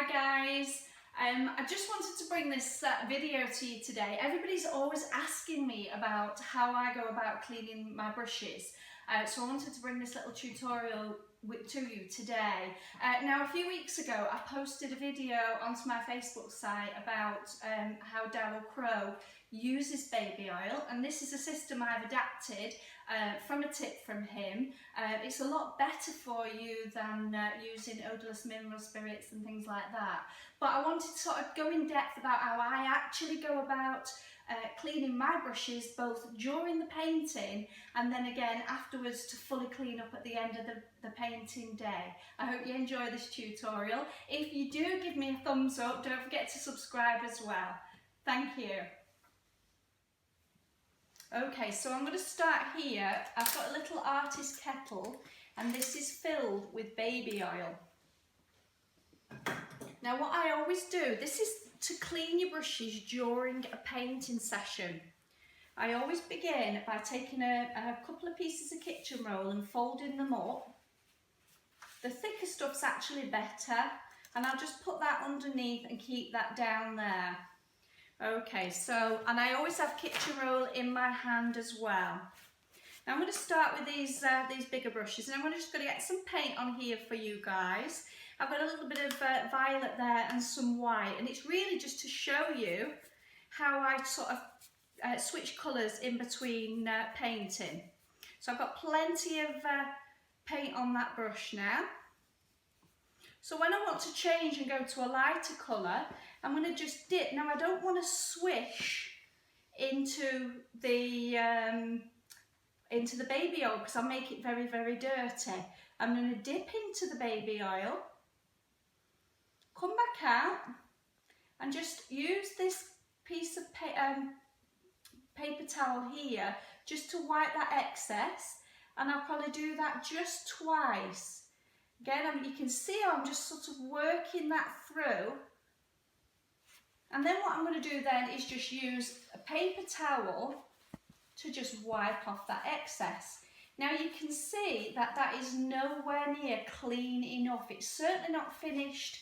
Hi guys, I just wanted to bring this video to you today. Everybody's always asking me about how I go about cleaning my brushes, so I wanted to bring this little tutorial to you today. Now a few weeks ago I posted a video onto my Facebook site about how Darryl Crow uses baby oil, and this is a system I've adapted from a tip from him. It's a lot better for you than using odourless mineral spirits and things like that. But I wanted to sort of go in depth about how I actually go about cleaning my brushes, both during the painting and then again afterwards to fully clean up at the end of the painting day. I hope you enjoy this tutorial. If you do, give me a thumbs up. Don't forget to subscribe as well. Thank you. Okay, so I'm going to start here. I've got a little artist kettle and this is filled with baby oil. Now what I always do, this is to clean your brushes during a painting session. I always begin by taking a couple of pieces of kitchen roll and folding them up. The thicker stuff's actually better, and I'll just put that underneath and keep that down there. Okay, so, and I always have kitchen roll in my hand as well. Now I'm going to start with these bigger brushes, and I'm just going to get some paint on here for you guys. I've got a little bit of violet there and some white, and it's really just to show you how I sort of switch colours in between painting. So I've got plenty of paint on that brush now. So when I want to change and go to a lighter colour, I'm going to just dip. Now I don't want to swish into the baby oil because I'll make it very, very dirty. I'm going to dip into the baby oil, come back out, and just use this piece of paper towel here just to wipe that excess, and I'll probably do that just twice. Again, you can see I'm just sort of working that through. And then what I'm going to do then is just use a paper towel to just wipe off that excess. Now you can see that that is nowhere near clean enough. It's certainly not finished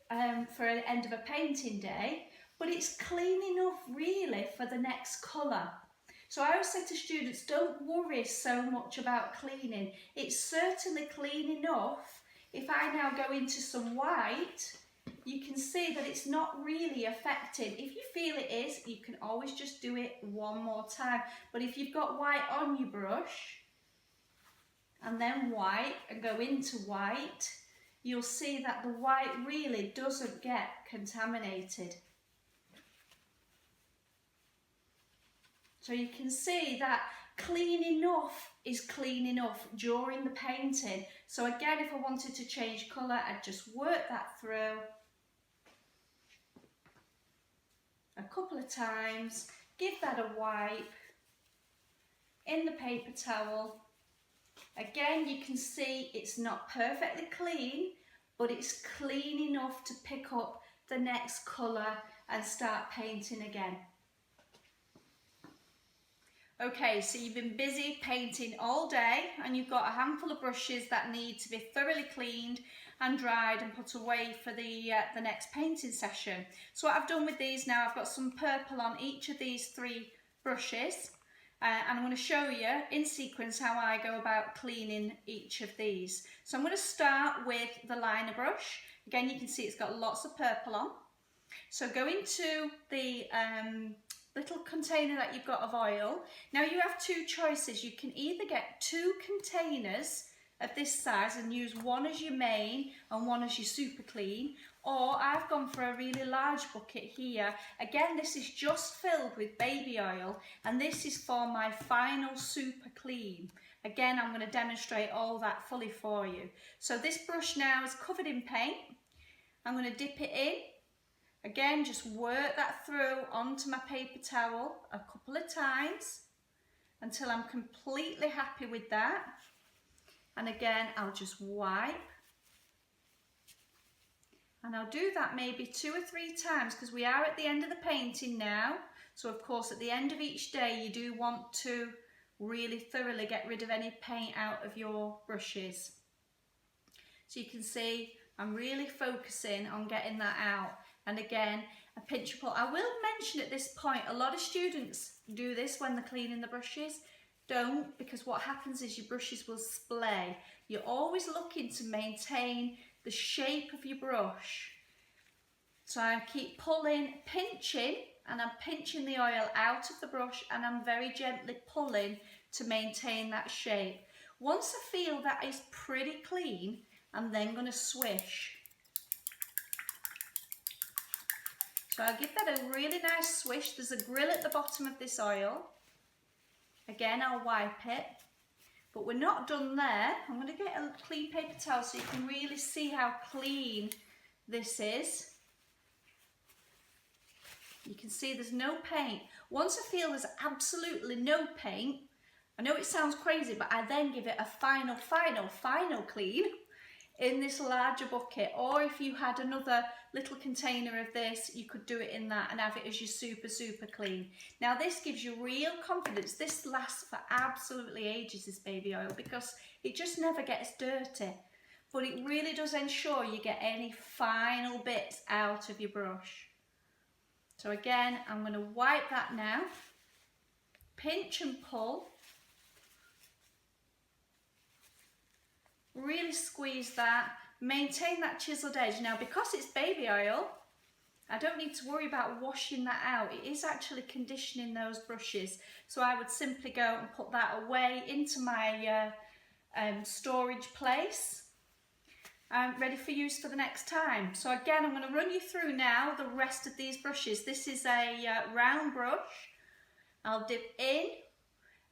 for the end of a painting day, but it's clean enough really for the next colour. So I always say to students, don't worry so much about cleaning. It's certainly clean enough. If I now go into some white, you can see that it's not really affected. If you feel it is, you can always just do it one more time. But if you've got white on your brush, and then white, and go into white, you'll see that the white really doesn't get contaminated. So you can see that clean enough is clean enough during the painting. So again, if I wanted to change colour, I'd just work that through a couple of times, give that a wipe in the paper towel. Again, you can see it's not perfectly clean, but it's clean enough to pick up the next colour and start painting again. Okay, so you've been busy painting all day and you've got a handful of brushes that need to be thoroughly cleaned and dried and put away for the next painting session. So what I've done with these now, I've got some purple on each of these three brushes, and I'm going to show you in sequence how I go about cleaning each of these. So I'm going to start with the liner brush. Again, you can see it's got lots of purple on. So go into the little container that you've got of oil. Now you have two choices. You can either get two containers of this size and use one as your main and one as your super clean, or I've gone for a really large bucket here. Again, this is just filled with baby oil, and this is for my final super clean. Again, I'm going to demonstrate all that fully for you. So this brush now is covered in paint. I'm going to dip it in. Again, just work that through onto my paper towel a couple of times until I'm completely happy with that. And again, I'll just wipe. And I'll do that maybe 2 or 3 times because we are at the end of the painting now. So of course, at the end of each day, you do want to really thoroughly get rid of any paint out of your brushes. So you can see I'm really focusing on getting that out. And again, a pinch and pull. I will mention at this point, a lot of students do this when they're cleaning the brushes. Don't, because what happens is your brushes will splay. You're always looking to maintain the shape of your brush. So I keep pulling, pinching, and I'm pinching the oil out of the brush, and I'm very gently pulling to maintain that shape. Once I feel that is pretty clean, I'm then going to swish. So I'll give that a really nice swish. There's a grill at the bottom of this oil. Again, I'll wipe it. But we're not done there. I'm going to get a clean paper towel so you can really see how clean this is. You can see there's no paint. Once I feel there's absolutely no paint, I know it sounds crazy, but I then give it a final clean in this larger bucket. Or if you had another little container of this, you could do it in that and have it as your super clean. Now this gives you real confidence. This lasts for absolutely ages, this baby oil, because it just never gets dirty. But it really does ensure you get any final bits out of your brush. So again, I'm going to wipe that now, pinch and pull, really squeeze that, maintain that chiseled edge. Now because it's baby oil, I don't need to worry about washing that out. It is actually conditioning those brushes. So I would simply go and put that away into my storage place. Ready for use for the next time. So again, I'm going to run you through now the rest of these brushes. This is a round brush. I'll dip in.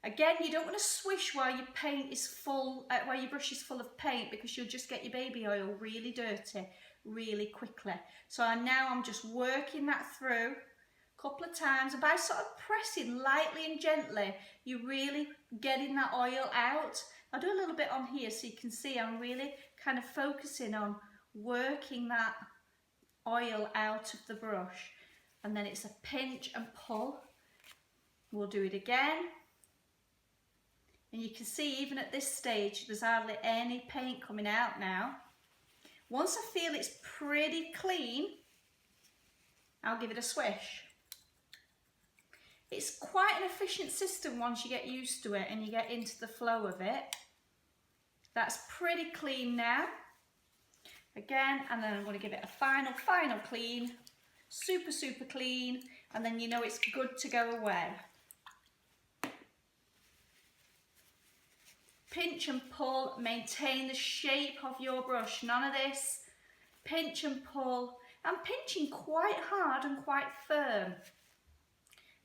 Again, you don't want to swish while your paint is full, while your brush is full of paint, because you'll just get your baby oil really dirty really quickly. So I'm just working that through a couple of times, and by sort of pressing lightly and gently, you're really getting that oil out. I'll do a little bit on here so you can see I'm really kind of focusing on working that oil out of the brush. And then it's a pinch and pull. We'll do it again. And you can see even at this stage there's hardly any paint coming out now. Once I feel it's pretty clean, I'll give it a swish. It's quite an efficient system once you get used to it and you get into the flow of it. That's pretty clean now. Again, and then I'm going to give it a final clean, super clean, and then you know it's good to go away. Pinch and pull, maintain the shape of your brush. None of this pinch and pull. I'm pinching quite hard and quite firm.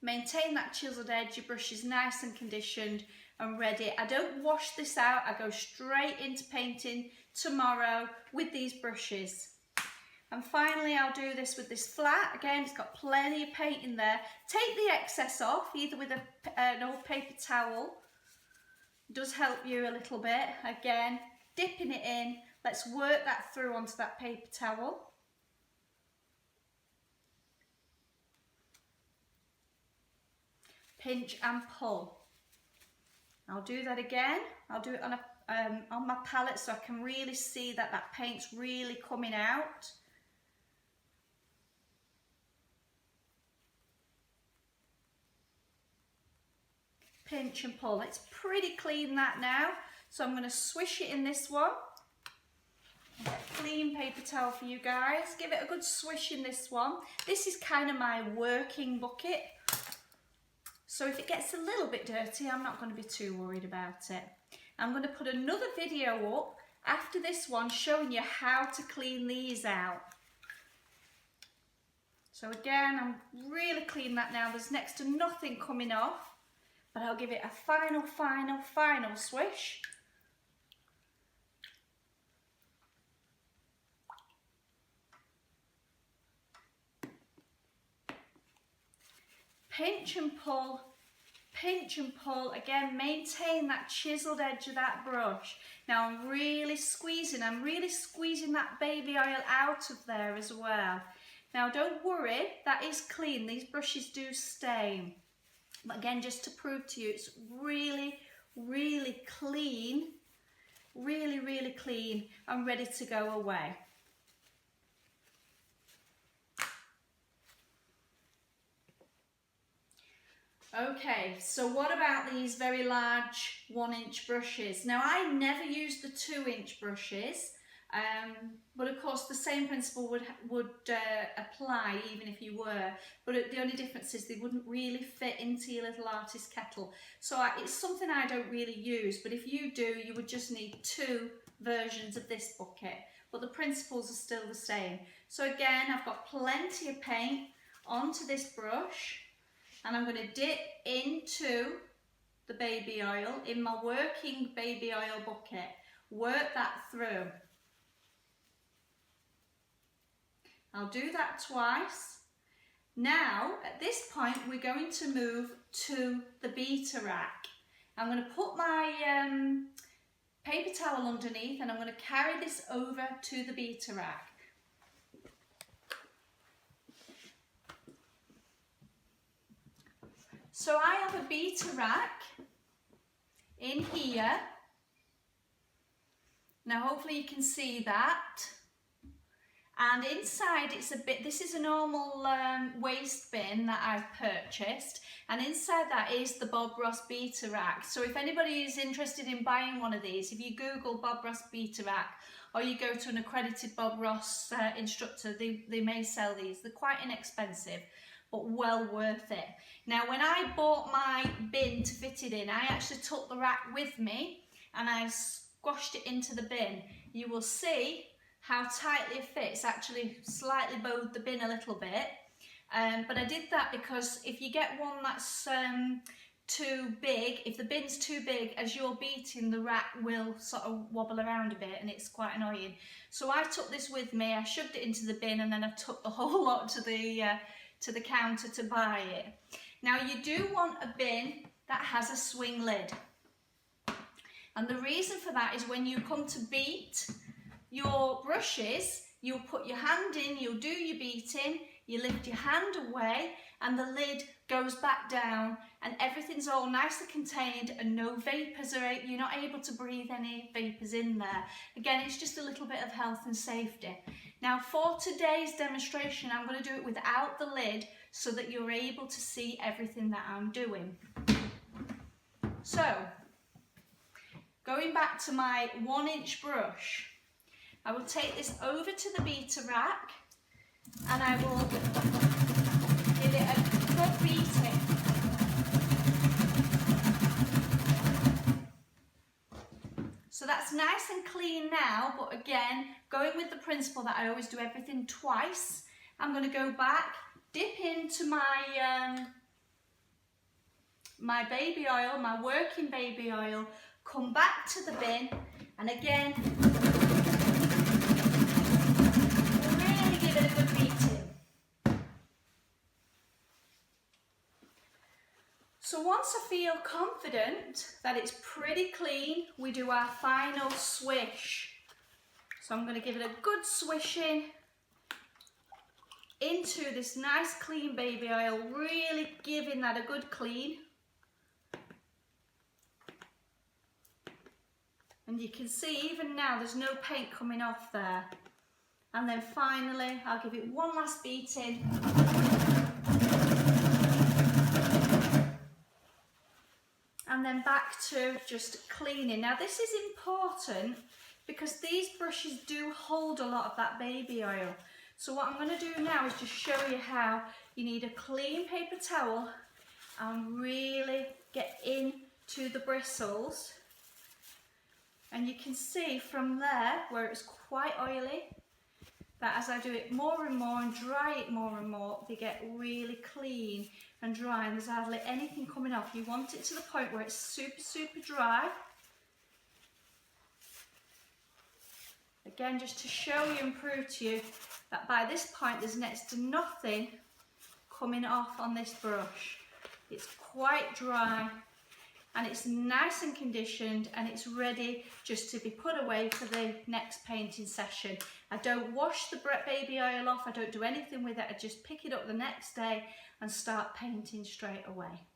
Maintain that chiseled edge. Your brush is nice and conditioned and ready. I don't wash this out. I go straight into painting tomorrow with these brushes. And finally, I'll do this with this flat. Again, it's got plenty of paint in there. Take the excess off, either with an old paper towel. It does help you a little bit. Again, dipping it in. Let's work that through onto that paper towel. Pinch and pull. I'll do that again. I'll do it on my palette so I can really see that that paint's really coming out. Pinch and pull. It's pretty clean that now. So I'm going to swish it in this one. Clean paper towel for you guys. Give it a good swish in this one. This is kind of my working bucket. So if it gets a little bit dirty, I'm not going to be too worried about it. I'm going to put another video up after this one showing you how to clean these out. So again, I'm really clean that now. There's next to nothing coming off, but I'll give it a final swish. Pinch and pull, again maintain that chiseled edge of that brush. Now I'm really squeezing that baby oil out of there as well. Now don't worry, that is clean, these brushes do stain. But again, just to prove to you, it's really clean, really clean and ready to go away. Okay, so what about these very large 1-inch brushes? Now I never use the 2-inch brushes, but of course the same principle would apply even if you were, but the only difference is they wouldn't really fit into your little artist kettle. So it's something I don't really use, but if you do, you would just need 2 versions of this bucket, but the principles are still the same. So again, I've got plenty of paint onto this brush, and I'm going to dip into the baby oil in my working baby oil bucket. Work that through. I'll do that twice. Now, at this point, we're going to move to the beater rack. I'm going to put my paper towel underneath, and I'm going to carry this over to the beater rack. So I have a beater rack in here. Now hopefully you can see that. And inside it's a bit, this is a normal waste bin that I've purchased. And inside that is the Bob Ross beater rack. So if anybody is interested in buying one of these, if you Google Bob Ross beater rack, or you go to an accredited Bob Ross instructor, they may sell these. They're quite inexpensive, but well worth it. Now when I bought my bin to fit it in, I actually took the rack with me and I squashed it into the bin. You will see how tightly it fits. Actually slightly bowed the bin a little bit, but I did that because if you get one that's too big, if the bin's too big, as you're beating, the rack will sort of wobble around a bit and it's quite annoying. So I took this with me, I shoved it into the bin, and then I took the whole lot to the counter to buy it. Now you do want a bin that has a swing lid, and the reason for that is when you come to beat your brushes, you'll put your hand in, you'll do your beating, you lift your hand away and the lid goes back down and everything's all nicely contained and no vapours you're not able to breathe any vapours in there. Again, it's just a little bit of health and safety. Now for today's demonstration, I'm going to do it without the lid so that you're able to see everything that I'm doing. So, going back to my 1-inch brush, I will take this over to the beater rack and I will give it a good beating. So that's nice and clean now, but again, going with the principle that I always do everything twice, I'm going to go back, dip into my my baby oil, my working baby oil, come back to the bin, and again, really give it a good beating. So once I feel confident that it's pretty clean, we do our final swish. So I'm going to give it a good swishing into this nice clean baby oil, really giving that a good clean. And you can see even now there's no paint coming off there. And then finally I'll give it one last beating. And then back to just cleaning. Now this is important because these brushes do hold a lot of that baby oil. So what I'm going to do now is just show you how you need a clean paper towel and really get into the bristles. And you can see from there, where it's quite oily, that as I do it more and more and dry it more and more, they get really clean and dry and there's hardly anything coming off. You want it to the point where it's super, super dry. Again, just to show you and prove to you that by this point there's next to nothing coming off on this brush. It's quite dry and it's nice and conditioned and it's ready just to be put away for the next painting session. I don't wash the baby oil off, I don't do anything with it, I just pick it up the next day and start painting straight away.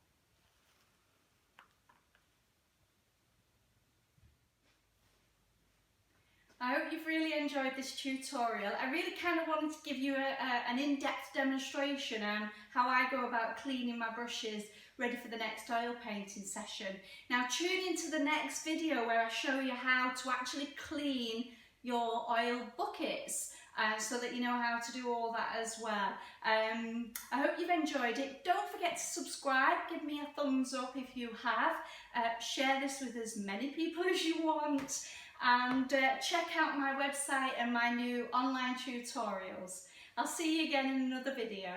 I hope you've really enjoyed this tutorial. I really kind of wanted to give you an in-depth demonstration on how I go about cleaning my brushes ready for the next oil painting session. Now tune into the next video where I show you how to actually clean your oil buckets so that you know how to do all that as well. I hope you've enjoyed it. Don't forget to subscribe, give me a thumbs up if you have, share this with as many people as you want, and check out my website and my new online tutorials. I'll see you again in another video.